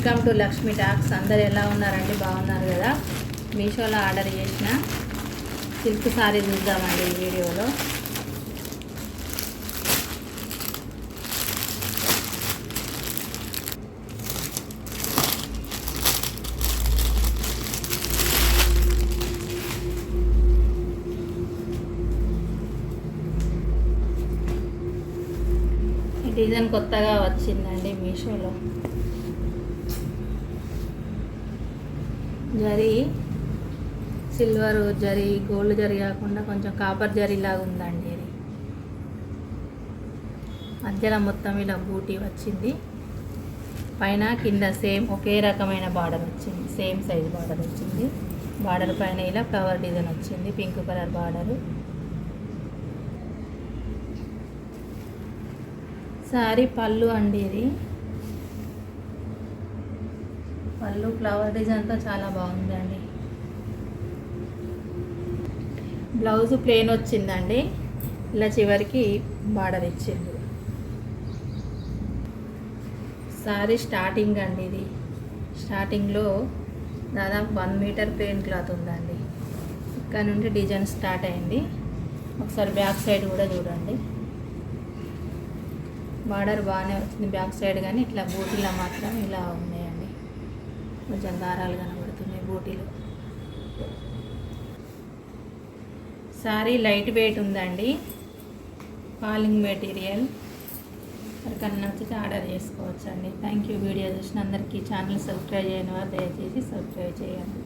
Welcome to Lakshmi talks. అందరు ఎలా ఉన్నారండి? బాగున్నారు కదా? మీషోలో ఆర్డర్ చేసిన సిల్క్ సారీ చూద్దామండి ఈ వీడియోలో. ఈ డిజైన్ కొత్తగా వచ్చిందండి మీషోలో. జరీ సిల్వర్ జరీ, గోల్డ్ జరీ కాకుండా కొంచెం కాపర్ జరీ లాగా ఉందండి. ఇది మధ్యలో మొత్తం ఇలా బూటీ వచ్చింది. పైన కింద సేమ్ ఒకే రకమైన బార్డర్ వచ్చింది, సేమ్ సైజ్ బార్డర్ వచ్చింది. బార్డర్ పైన ఇలా ఫ్లవర్ డిజైన్ వచ్చింది, పింక్ కలర్ బార్డరు. సారీ పళ్ళు అండి. ఇది పళ్ళు ఫ్లవర్ డిజైన్తో చాలా బాగుందండి. బ్లౌజ్ ప్లెయిన్ వచ్చిందండి, ఇలా చివరికి బార్డర్ ఇచ్చింది. సారీ స్టార్టింగ్ అండి. ఇది స్టార్టింగ్లో దాదాపు 1 మీటర్ ప్లెయిన్ క్లాత్ ఉందండి. ఇక్కడ నుండి డిజైన్ స్టార్ట్ అయింది. ఒకసారి బ్యాక్ సైడ్ కూడా చూడండి. బార్డర్ బాగానే వచ్చింది బ్యాక్ సైడ్, కానీ ఇట్లా బూటీలో మాత్రం ఇలా ఉన్నాయండి. కొంచెం దారాలు కనబడుతున్నాయి బూటీలో. సారీ లైట్ వెయిట్ ఉందండి, ఫాలింగ్ మెటీరియల్. ఎవరికన్నా నచ్చితే ఆర్డర్ చేసుకోవచ్చండి. Thank you. వీడియో చూసిన అందరికీ. ఛానల్ సబ్స్క్రైబ్ చేయని వారు దయచేసి సబ్స్క్రైబ్ చేయండి.